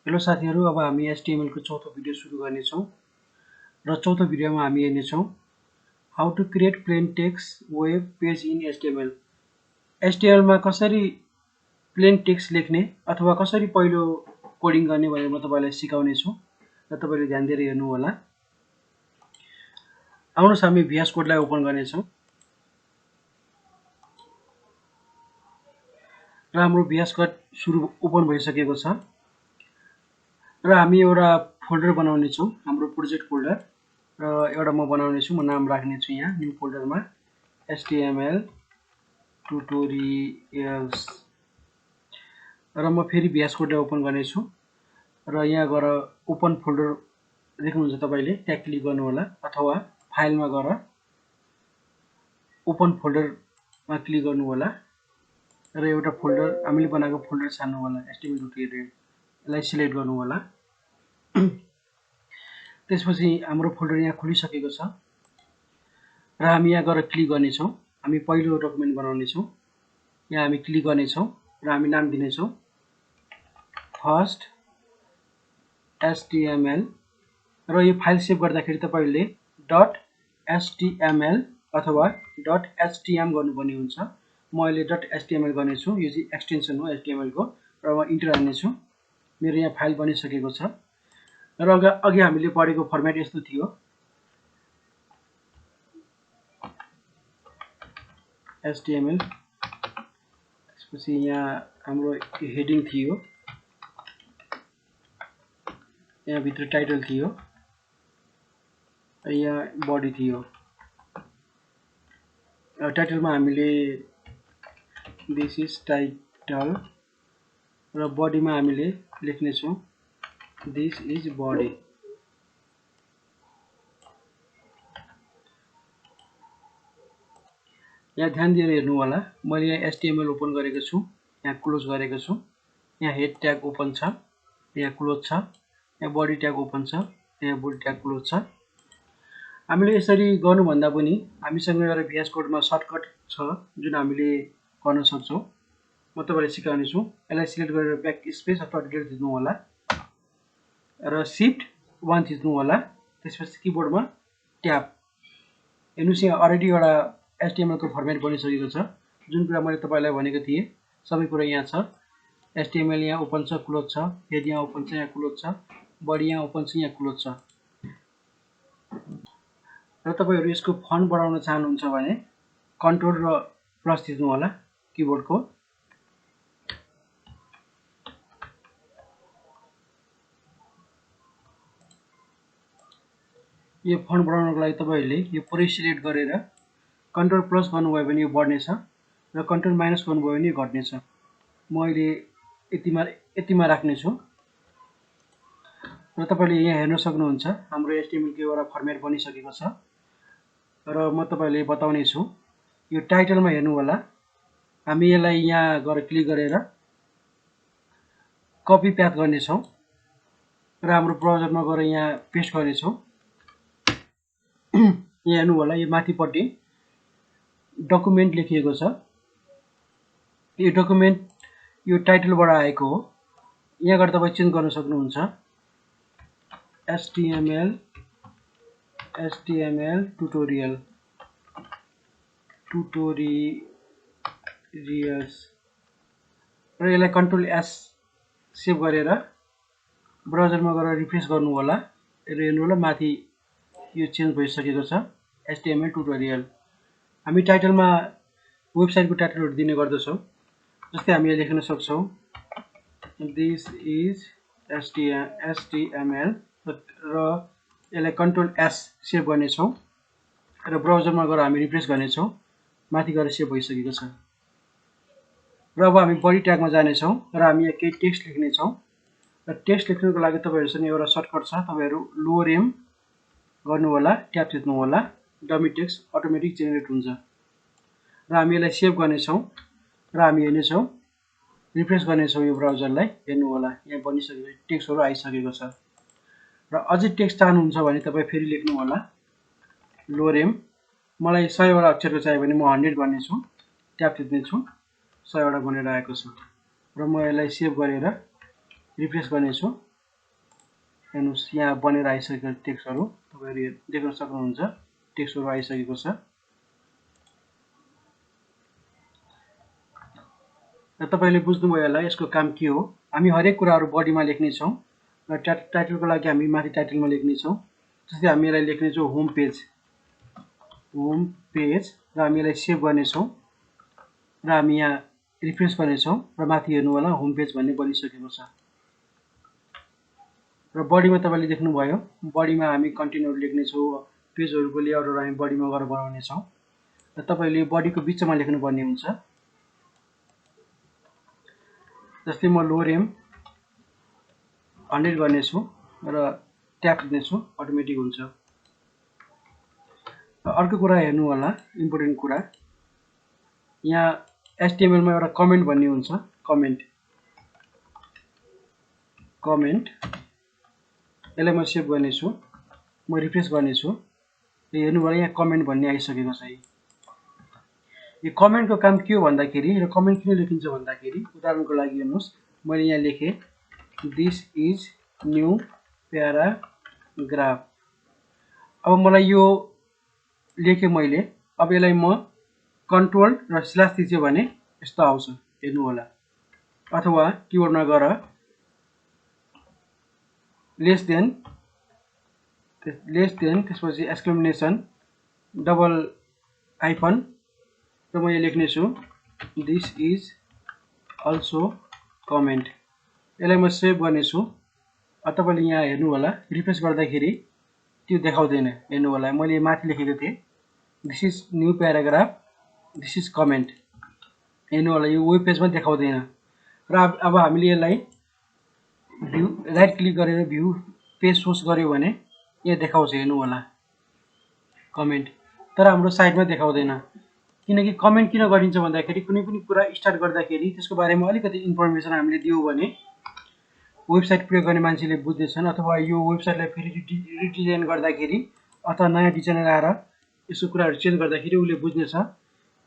Hello साथीहरु, अब हामी HTML को चौथो भिडियो सुरु गर्नेछौं र चौथो भिडियोमा हामी हेर्नेछौं how to create plain text web page in HTML। HTML मा कसरी प्लेन टेक्स्ट लेख्ने अथवा कसरी पहिलो कोडिङ गर्ने भनेर म तपाईलाई सिकाउने छु र तपाईले ध्यान दिएर हेर्नु होला। आउनुस् हामी VS कोड लाई ओपन गर्नेछौं र हाम्रो VS कोड ओपन भइसकेको छ र हामी एउटा फोल्डर बनाउने छौं, हाम्रो प्रोजेक्ट फोल्डर र एउटा म बनाउने छु, म नाम राख्ने छु यहाँ न्यू फोल्डरमा HTML ट्युटोरियल्स र म फेरि VS कोड लाई ओपन गर्ने छु र यहाँ गएर ओपन फोल्डर देख्नुहुन्छ तपाईले, त्यहाँ क्लिक गर्नु होला अथवा फाइलमा गएर ओपन फोल्डरमा क्लिक गर्नु होला र एउटा फोल्डर हामीले बनाएको फोल्डर छान्नु होला HTML ट्युटोरियल लाई सिलेक्ट गर्नु होला। त्यसपछि हाम्रो फोल्डर यहाँ खुलिसकेको छ र हामी यहाँ गएर क्लिक गर्ने छौं। हामी पहिलो डकुमेन्ट बनाउने छौं, यहाँ हामी क्लिक गर्ने छौं र हामी नाम दिने छौं फर्स्ट HTML र यो फाइल सेभ गर्दाखेरि तपाईले .html अथवा .htm गर्नुपर्ने हुन्छ। म अहिले .html गर्ने छु, यो चाहिँ एक्सटेन्सन हो HTML को र म इन्टर हाल्ने छु। मेरो यहाँ फाइल बनिसकेको छ र अघि हामीले पढेको फर्मेट यस्तो थियो। HTML त्यसपछि यहाँ हाम्रो हेडिङ थियो, यहाँ भित्र टाइटल थियो, यहाँ बडी थियो। टाइटलमा हामीले दिस इज टाइटल र बडीमा हामीले लेख्ने छौं दिस इज बडी। यहाँ ध्यान दिएर हेर्नु होला, मैले यहाँ HTML ओपन गरेको छु, यहाँ क्लोज गरेको छु, यहाँ हेड ट्याग ओपन छ, यहाँ क्लोज छ, यहाँ बडी ट्याग ओपन छ, यहाँ बडी ट्याग क्लोज छ। हामीले यसरी गर्नु भन्दा पनि हामीसँग एउटा VS कोड मा सर्टकट छ जुन हामीले गर्न सक्छौं। म तपाईलाई सिकाउने छु। यसलाई सिलेक्ट गरेर ब्याक स्पेस अथवा डिलिट दिनु होला र शिफ्ट 1 थिच्नु होला। त्यसपछि किबोर्डमा ट्याब। हेर्नुस् यहाँ अलरेडी एउटा HTML को फर्मेट बनिसकेको छ। जुन कुरा मैले तपाईलाई भनेको थिए सबै कुरा यहाँ छ। HTML यहाँ ओपन छ, क्लोज छ, हेड यहाँ ओपन छ, यहाँ क्लोज छ, बडी यहाँ ओपन छ, यहाँ क्लोज छ। र तपाईहरु यसको फन्ट बढाउन चाहनुहुन्छ भने कन्ट्रोल र प्लस थिच्नु होला किबोर्डको। यो फन्ट बढाउनको लागि तपाईहरुले यो पुरै सिलेक्ट गरेर कन्ट्रोल प्लस गर्नुभयो भने यो बढ्ने छ र कन्ट्रोल माइनस गर्नुभयो भने यो घट्ने छ। म अहिले यतिमा राख्ने छु र तपाईले यहाँ हेर्न सक्नुहुन्छ हाम्रो HTML को एउटा फर्मेट बनिसकेको छ र म तपाईलाई बताउने छु। यो टाइटलमा हेर्नु होला, हामी यसलाई यहाँ गएर क्लिक गरेर कपी प्यास्ट गर्ने छौं र हाम्रो ब्राउजरमा गएर यहाँ पेस्ट गर्ने छौं। यहाँ हेर्नु होला, यो माथिपट्टि डकुमेन्ट लेखिएको छ। यो डकुमेन्ट यो टाइटलबाट आएको हो। यहाँ गएर तपाई चेन्ज गर्न सक्नुहुन्छ। HTML ट्युटोरियल्स र यसलाई कन्ट्रोल S सेभ गरेर ब्राउजरमा गएर रिफ्रेश गर्नु होला र हेर्नु होला माथि यो चेन्ज भइसकेको छ HTML ट्युटोरियल। हामी टाइटलमा वेबसाइटको टाइटलहरु दिने गर्दछौं। जस्तै हामी यहाँ लेख्न सक्छौं दिस इज HTML र यसलाई कन्ट्रोल S सेभ गर्ने छौं र ब्राउजरमा गएर हामी रिफ्रेश गर्ने छौं। माथि गएर सेभ भइसकेको छ। र अब हामी बडी ट्यागमा जाने छौं र हामी यहाँ केही टेक्स्ट लेख्ने छौं र टेक्स्ट लेख्नको लागि तपाईहरुसँग एउटा सर्टकट छ। तपाईहरु लोअर M गर्नु होला, ट्याब थिच्नु होला, डमी टेक्स्ट अटोमेटिक जेनेरेट हुन्छ र हामी यसलाई सेभ गर्ने छौं र हामी हेर्ने छौं, रिफ्रेश गर्ने छौं यो ब्राउजरलाई। हेर्नु होला यहाँ बनिसकेको टेक्स्टहरु आइसकेको छ र अझै टेक्स्ट चाहनुहुन्छ भने तपाई फेरि लेख्नु होला लोअर M। मलाई 100 वटा अक्षरको चाहियो भने म 100 गर्ने छु, ट्याब थिच्ने छु, 100 वटा बनेर आएको छ र म यसलाई सेभ गरेर रिफ्रेश गर्ने छु हेर्नुस् यहाँ बनेर आइसकेको टेक्स्टहरु तपाईहरु देख्न सक्नुहुन्छ टेक्स्टहरु आइसकेको छ र तपाईले बुझ्नुभयो होला यसको काम के हो हामी हरेक कुराहरु बडीमा लेख्ने छौं र टाइटलको लागि हामी माथि टाइटलमा लेख्ने छौं जस्तै हामी यसलाई लेख्ने छौं होम पेज र हामी यसलाई सेभ गर्ने छौं र हामी यहाँ रिफ्रेश गर्ने छौं र माथि हेर्नु होला होम पेज भन्ने बनिसकेको छ र बडीमा तपाईले देख्नुभयो बडीमा हामी कन्टेन्टहरु लेख्ने छौं पेजहरुको लेआउटहरु हामी बडीमा गरेर बनाउने छौं र तपाईले बडीको बीचमा लेख्नु पर्ने हुन्छ जस्तै म लोअर एम 100 गर्ने छु र ट्याब दिने छु अटोमेटिक हुन्छ र अर्को कुरा हेर्नु होला इम्पोर्टेन्ट कुरा यहाँ HTML मा एउटा कमेन्ट भन्ने हुन्छ कमेन्ट यसलाई म सेभ गर्ने छु म रिफ्रेश गर्ने छु र हेर्नु होला यहाँ कमेन्ट भन्ने आइसकेको छ यो कमेन्टको काम के हो भन्दाखेरि र कमेन्ट किन लेखिन्छ भन्दाखेरि उदाहरणको लागि हेर्नुस् मैले यहाँ लेखे दिस इज न्यू प्याराग्राफ अब मलाई यो लेखे मैले अब यसलाई म कन्ट्रोल र स्ल्याश थिचे भने यस्तो आउँछ हेर्नु होला अथवा किबोर्डमा गएर लेस देन त्यसपछि एक्सक्लेमेसन डबल हाइफन र म यहाँ लेख्ने छु दिस इज अल्सो कमेन्ट यसलाई म सेभ गर्ने छु तपाईले यहाँ हेर्नु होला रिफ्रेश गर्दाखेरि त्यो देखाउँदैन हेर्नु होला मैले माथि लेखेको थिए this is new paragraph this is comment हेर्नु होला यो वेब पेजमा देखाउँदैन र अब हामीले यसलाई भ्यू राइट क्लिक गरेर भ्यू पेज सोर्स गर्यो भने यहाँ देखाउँछ हेर्नु होला कमेन्ट तर हाम्रो साइटमा देखाउँदैन किनकि कमेन्ट किन गरिन्छ भन्दाखेरि कुनै पनि कुरा स्टार्ट गर्दाखेरि त्यसको बारेमा अलिकति इन्फर्मेसन हामीले दियौ भने वेबसाइट प्रयोग गर्ने मान्छेले बुझ्दैछन् अथवा यो वेबसाइटलाई फेरि रिडिजाइन गर्दाखेरि अथवा नयाँ डिजाइनर आएर यसको कुराहरु चेन्ज गर्दाखेरि उले बुझ्नेछ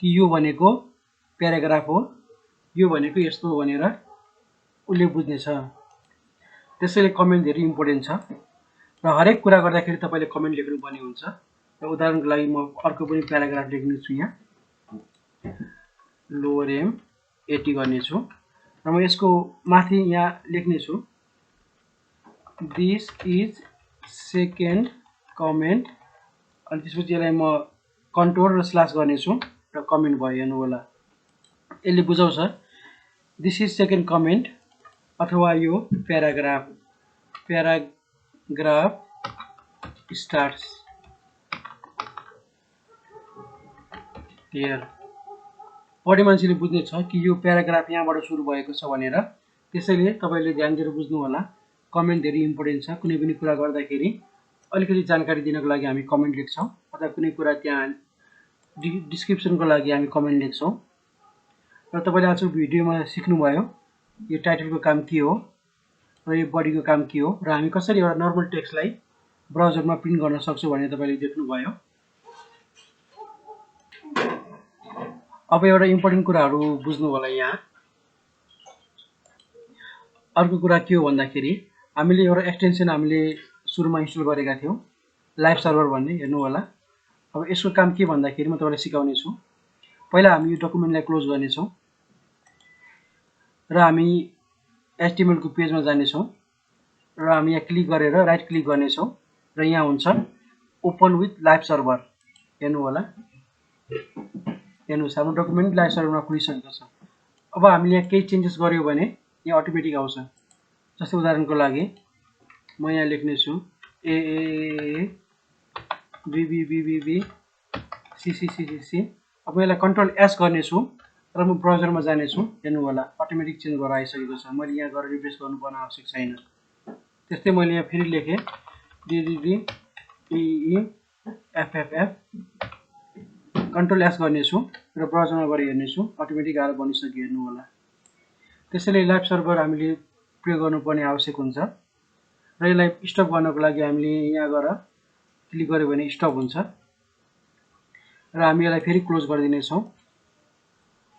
कि यो भनेको प्याराग्राफ हो यो भनेको यस्तो हो भनेर उले बुझ्नेछ त्यसैले कमेन्ट धेरै इम्पोर्टेन्ट छ र हरेक कुरा गर्दाखेरि तपाईले कमेन्ट लेख्नु पर्ने हुन्छ र उदाहरणको लागि म अर्को पनि प्याराग्राफ लेख्ने छु यहाँ लोअर एम 80 गर्ने छु र म यसको माथि यहाँ लेख्ने छु दिस इज सेकेन्ड कमेन्ट अनि त्यसपछि यसलाई म कन्ट्रोल र स्ल्याश गर्ने छु र कमेन्ट भयो हेर्नु होला यसले बुझाउँछ दिस इज सेकेन्ड कमेन्ट अथवा यो प्याराग्राफ स्टार्ट्स हियर पढ्ने मान्छेले बुझ्ने छ कि यो प्याराग्राफ यहाँबाट सुरु भएको छ भनेर त्यसैले तपाईले ध्यान दिएर बुझ्नु होला कमेन्ट धेरै इम्पोर्टेन्ट छ कुनै पनि कुरा गर्दाखेरि अलिकति जानकारी दिनको लागि हामी कमेन्ट लेख्छौं अथवा कुनै कुरा त्यहाँ डिस्क्रिप्सनको लागि हामी कमेन्ट लेख्छौं र तपाईले आज भिडियोमा सिक्नु भयो यो टाइटलको काम के हो र यो बडीको काम के हो र हामी कसरी एउटा नर्मल टेक्स्टलाई ब्राउजरमा प्रिन्ट गर्न सक्छौं भन्ने तपाईले देख्नु भयो अब एउटा इम्पोर्टेन्ट कुराहरु बुझ्नु होला यहाँ अर्को कुरा के हो भन्दाखेरि हामीले एउटा एक्सटेन्सन हामीले सुरुमा इन्स्टल गरेका थियौं लाइभ सर्भर भन्ने हेर्नु होला अब यसको काम के भन्दाखेरि म तपाईलाई सिकाउने छु पहिला हामी यो डकुमेन्टलाई क्लोज गर्ने छौं र हामी HTML को पेजमा जाने छौं र हामी यहाँ क्लिक गरेर राइट क्लिक गर्ने छौं र यहाँ हुन्छ ओपन विथ लाइभ सर्भर हेर्नु होला हेर्नुस् हाम्रो डकुमेन्ट लाइभ सर्भरमा खुलिसकेको छ अब हामीले यहाँ केही चेन्जेस गर्यो भने यहाँ अटोमेटिक आउँछ जस्तै उदाहरणको लागि म यहाँ लेख्ने छु A B B B B B C C C C C अब यसलाई कन्ट्रोल एस गर्ने छु र म ब्राउजरमा जाने छु हेर्नु होला अटोमेटिक चेन्ज गरेर आइसकेको छ मैले यहाँ गएर रिफ्रेश गर्नुपर्ने आवश्यक छैन त्यस्तै मैले यहाँ फेरि लेखे D D D E E F F F control S गर्ने छु र ब्राउजरमा गएर हेर्ने छु अटोमेटिक आएर बनिसक्यो हेर्नु होला त्यसैले लाइभ सर्भर हामीले प्रयोग गर्नुपर्ने आवश्यक हुन्छ र यसलाई स्टप गर्नको लागि हामीले यहाँ गएर क्लिक गर्यो भने स्टप हुन्छ र हामी यसलाई फेरि क्लोज गरिदिने छौं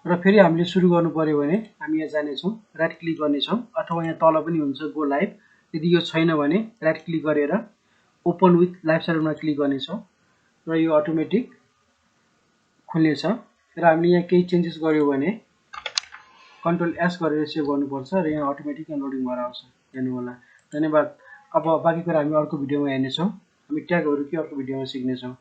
र फेरि हामीले सुरु गर्नु पर्यो भने हामी यहाँ जाने छौं राइट क्लिक गर्ने छौं अथवा यहाँ तल पनि हुन्छ गो लाइभ यदि यो छैन भने राइट क्लिक गरेर ओपन विथ लाइभ सर्भरमा क्लिक गर्नेछौँ र यो अटोमेटिक खुल्नेछ र हामीले यहाँ केही चेन्जेस गर्यो भने कन्ट्रोल एस गरेर सेभ गर्नुपर्छ र यहाँ अटोमेटिक लोडिङ भएर आउँछ। हेर्नु होला। धन्यवाद। अब बाँकी कुरा हामी अर्को भिडियोमा हेर्नेछौँ। हामी ट्यागहरू के अर्को भिडियोमा सिक्नेछौँ।